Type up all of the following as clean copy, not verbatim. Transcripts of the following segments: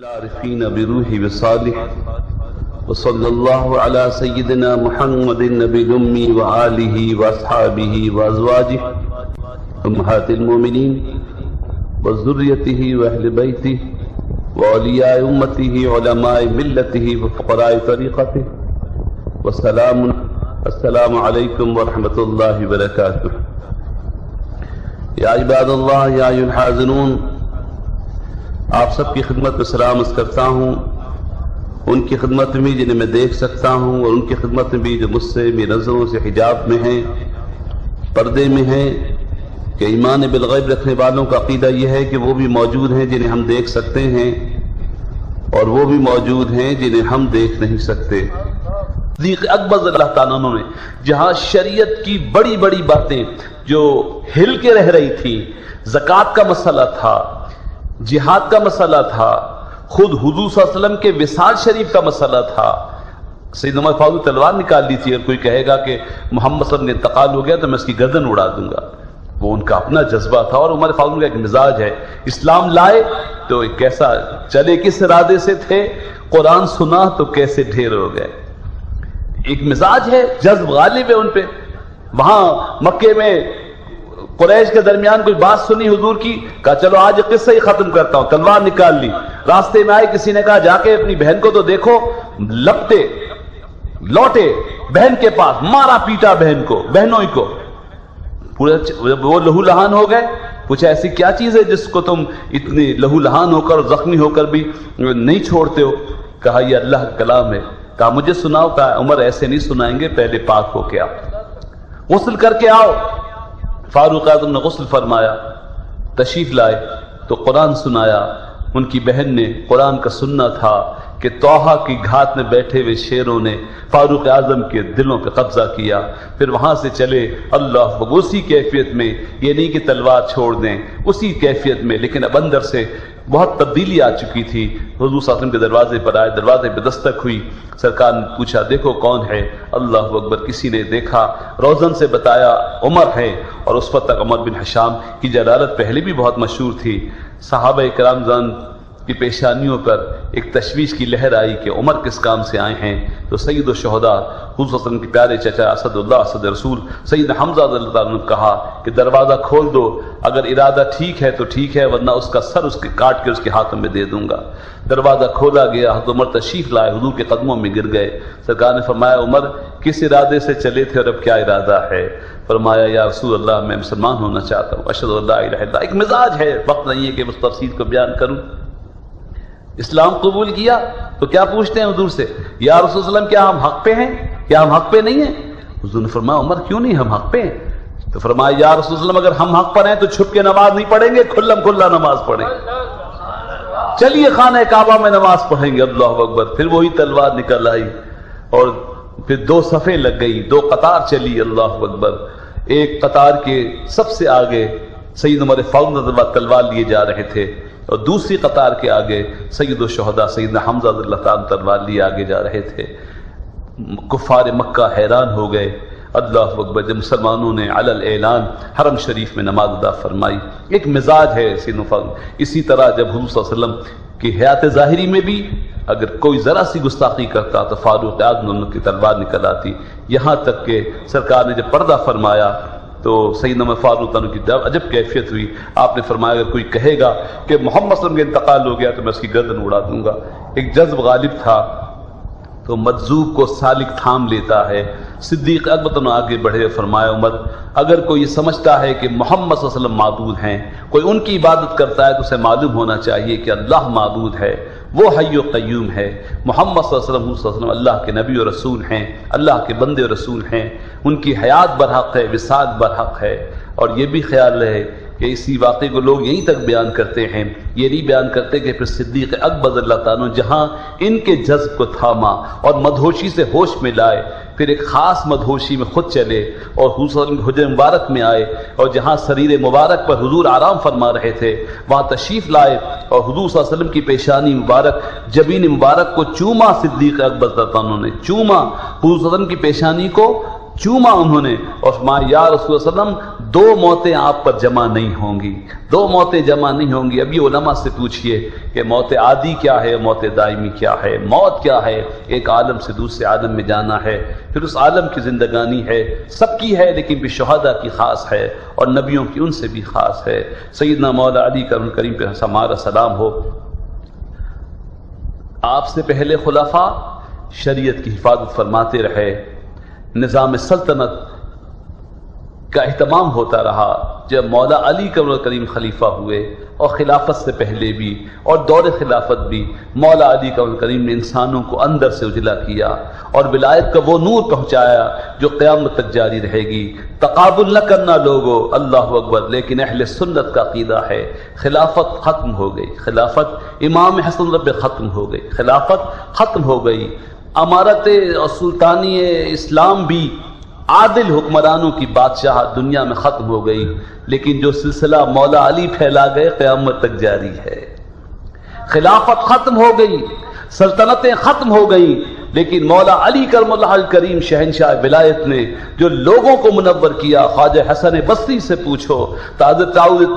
العارفين بروح وصالح وصلى الله على سيدنا محمد النبي الأمي وآله وأصحابه وأزواجه أمهات المؤمنين وذريته وأهل بيته وأولياء أمته علماء ملته وفقراء طريقته السلام عليكم ورحمة الله وبركاته. يا عباد الله يا أيها الحاضرون، آپ سب کی خدمت میں سلام عرض کرتا ہوں، ان کی خدمت میں بھی جنہیں میں دیکھ سکتا ہوں اور ان کی خدمت میں بھی جو مجھ سے میری نظروں سے حجاب میں ہیں، پردے میں ہیں، کہ ایمان بالغیب رکھنے والوں کا عقیدہ یہ ہے کہ وہ بھی موجود ہیں جنہیں ہم دیکھ سکتے ہیں اور وہ بھی موجود ہیں جنہیں ہم دیکھ نہیں سکتے۔ صدیق اکبر اللہ تعالیٰ نے جہاں شریعت کی بڑی بڑی باتیں جو ہل کے رہ رہی تھی، زکوٰۃ کا مسئلہ تھا، جہاد کا مسئلہ تھا، خود حضور صلی اللہ علیہ وسلم کے وصال شریف کا مسئلہ تھا، سیدنا عمر فاروق تلوار نکال لی تھی، اگر کوئی کہے گا کہ محمد صلی اللہ علیہ وسلم نے انتقال ہو گیا تو میں اس کی گردن اڑا دوں گا، وہ ان کا اپنا جذبہ تھا۔ اور عمر فاروق کا ایک مزاج ہے، اسلام لائے تو کیسا چلے، کس ارادے سے تھے، قرآن سنا تو کیسے ڈھیر ہو گئے، ایک مزاج ہے، جذب غالب ہے ان پہ۔ وہاں مکے میں قریش کے درمیان کوئی بات سنی حضور کی، کہا چلو آج قصہ ہی ختم کرتا ہوں، تلوار نکال لی، راستے میں آئے، کسی نے کہا جا کے اپنی بہن کو تو دیکھو، لپٹے لوٹے بہن کے پاس، مارا پیٹا بہن کو، بہنوں کو، پورے وہ لہو لہان ہو گئے۔ پوچھا ایسی کیا چیز ہے جس کو تم اتنی لہو لہان ہو کر زخمی ہو کر بھی نہیں چھوڑتے ہو؟ کہا یہ اللہ کا کلام ہے۔ کہا مجھے سناؤ۔ کہا عمر ایسے نہیں سنائیں گے، پہلے پاک ہو کے آؤ، غسل کر کے آؤ۔ فاروق اعظم نے غسل فرمایا، تشریف لائے تو قرآن سنایا۔ ان کی بہن نے قرآن کا سننا تھا کہ توحا کی گھاٹ میں بیٹھے ہوئے شیروں نے فاروق اعظم کے دلوں پہ قبضہ کیا۔ پھر وہاں سے چلے اللہ اسی کیفیت میں، یہ نہیں کہ تلوار چھوڑ دیں، اسی کیفیت میں، لیکن اب اندر سے بہت تبدیلی آ چکی تھی۔ حضور صلی اللہ علیہ وسلم کے دروازے پر آئے، دروازے پہ دستک ہوئی، سرکار نے پوچھا دیکھو کون ہے؟ اللہ اکبر، کسی نے دیکھا، روزن سے بتایا عمر ہے، اور اس وقت تک عمر بن حشام کی جلالت پہلے بھی بہت مشہور تھی۔ صحابہ کرام زان کی پیشانیوں پر ایک تشویش کی لہر آئی کہ عمر کس کام سے آئے ہیں، تو سید الشہداء حضور صلی اللہ علیہ وسلم کے پیارے چچا اسد اللہ اسد رسول سید حمزہ رضی اللہ عنہ نے کہا کہ دروازہ کھول دو، اگر ارادہ ٹھیک ہے تو ٹھیک ہے، ورنہ اس کا سر اس کے کاٹ کے اس کے ہاتھوں میں دے دوں گا۔ دروازہ کھولا گیا، حضرت عمر تشریف لائے، حضور کے قدموں میں گر گئے۔ سرکار نے فرمایا عمر کس ارادے سے چلے تھے اور اب کیا ارادہ ہے؟ فرمایا یا رسول اللہ میں مسلمان ہونا چاہتا ہوں، اشہد ان لا الہ الا اللہ۔ ایک مزاج ہے، وقت نہیں ہے کہ اس تفصیل کو بیان کروں۔ اسلام قبول کیا تو کیا پوچھتے ہیں حضور سے؟ یا رسول اللہ صلی اللہ علیہ وسلم کیا ہم حق پہ ہیں؟ کیا ہم حق پہ نہیں ہیں؟ حضور نے فرمایا عمر کیوں نہیں، ہم حق پہ ہیں۔ تو فرمایا یا رسول اللہ اگر ہم حق پر ہیں تو چھپ کے نماز نہیں پڑھیں گے، کھلم کھلا نماز پڑھیں گے، چلیے خانہ کعبہ میں نماز پڑھیں گے۔ اللہ اکبر۔ پھر وہی تلوار نکل آئی اور پھر دو صفیں لگ گئی، دو قطار چلی۔ اللہ اکبر۔ ایک قطار کے سب سے آگے سید عمر فاروق رضی اللہ تلوار لیے جا رہے تھے، اور دوسری قطار کے آگے سید الشہداء سیدنا حمزہ رضی اللہ تعالیٰ تلوار لیے آگے جا رہے تھے۔ کفار مکہ حیران ہو گئے۔ اللہ اکبر۔ جب مسلمانوں نے علی الاعلان حرم شریف میں نماز ادا فرمائی، ایک مزاج ہے سیدنا فاروق۔ اسی طرح جب حضور صلی اللہ علیہ وسلم کی حیات ظاہری میں بھی اگر کوئی ذرا سی گستاخی کرتا تو فاروق اعظم کی تلوار نکل آتی، یہاں تک کہ سرکار نے جب پردہ فرمایا تو سیدنا عمر فاروق عنہ کی عجب کیفیت ہوئی۔ آپ نے فرمایا اگر کوئی کہے گا کہ محمد صلی اللہ علیہ وسلم کا انتقال ہو گیا تو میں اس کی گردن اڑا دوں گا۔ ایک جذب غالب تھا، تو مجذوب کو سالک تھام لیتا ہے۔ صدیق اکبر نے آگے بڑھے، فرمایا عمر اگر کوئی یہ سمجھتا ہے کہ محمد صلی اللہ علیہ وسلم معبود ہیں، کوئی ان کی عبادت کرتا ہے، تو اسے معلوم ہونا چاہیے کہ اللہ معبود ہے، وہ حی و قیوم ہے۔ محمد صلی اللہ علیہ وسلم اللہ کے نبی و رسول ہیں، اللہ کے بندے و رسول ہیں، ان کی حیات برحق ہے، وصال برحق ہے۔ اور یہ بھی خیال رہے کہ اسی واقعے کو لوگ یہیں تک بیان کرتے ہیں، یہ نہیں بیان کرتے کہ پھر صدیق اکبر رضی اللہ تعالیٰ جہاں ان کے جذب کو تھاما اور مدہوشی سے ہوش میں لائے، پھر ایک خاص مدہوشی میں خود چلے اور حضور صلی اللہ علیہ وسلم کے حجر مبارک میں آئے، اور جہاں سریر مبارک پر حضور آرام فرما رہے تھے وہاں تشریف لائے، اور حضور صلی اللہ علیہ وسلم کی پیشانی مبارک، جبین مبارک کو چوما۔ صدیق اکبر رضی اللہ عنہ نے چوما، حضور صلی اللہ علیہ وسلم کی پیشانی کو چوما انہوں نے اور فرمایا یا رسول اللہ صلی اللہ علیہ وسلم 2 موتیں آپ پر جمع نہیں ہوں گی، 2 موتیں جمع نہیں ہوں گی۔ ابھی علماء سے پوچھئے کہ موت عادی کیا ہے، موت دائمی کیا ہے، موت کیا ہے؟ ایک عالم سے دوسرے عالم میں جانا ہے، پھر اس عالم کی زندگانی ہے، سب کی ہے لیکن بھی شہداء کی خاص ہے اور نبیوں کی ان سے بھی خاص ہے۔ سیدنا مولا علی کریم پہ ہمارا سلام ہو۔ آپ سے پہلے خلفاء شریعت کی حفاظت فرماتے رہے، نظام سلطنت کا اہتمام ہوتا رہا۔ جب مولا علی کریم خلیفہ ہوئے اور خلافت سے پہلے بھی اور دور خلافت بھی مولا علی کریم نے انسانوں کو اندر سے اجلا کیا اور ولایت کا وہ نور پہنچایا جو قیامت تک جاری رہے گی۔ تقابل نہ کرنا لوگو، اللہ اکبر، لیکن اہل سنت کا عقیدہ ہے خلافت ختم ہو گئی، خلافت امام حسن رب ختم ہو گئی، خلافت ختم ہو گئی، امارت اور سلطانی اسلام بھی عادل حکمرانوں کی بادشاہ دنیا میں ختم ہو گئی، لیکن جو سلسلہ مولا علی پھیلا گئے قیامت تک جاری ہے۔ خلافت ختم ہو گئی، سلطنتیں ختم ہو گئیں، لیکن مولا علی کرم اللہ الکریم شہنشاہ ولایت نے جو لوگوں کو منور کیا، خواجہ حسن بصری سے پوچھو، حضرت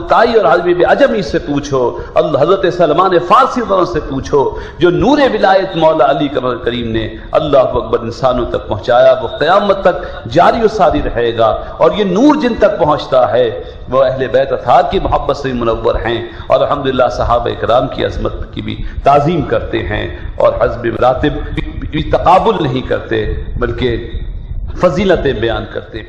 طائی اور حبیب عجمی سے پوچھو، حضرت سلمان فارسی سے پوچھو، جو نور ولایت مولا علی کرم اللہ الکریم نے اللہ اکبر انسانوں تک پہنچایا، وہ قیامت تک جاری و ساری رہے گا۔ اور یہ نور جن تک پہنچتا ہے وہ اہل بیت اطہار کی محبت سے منور ہیں، اور الحمدللہ صحابہ اکرام کی عظمت کی بھی تعظیم کرتے ہیں، اور حزب مراتب تقابل نہیں کرتے بلکہ فضیلتیں بیان کرتے ہیں۔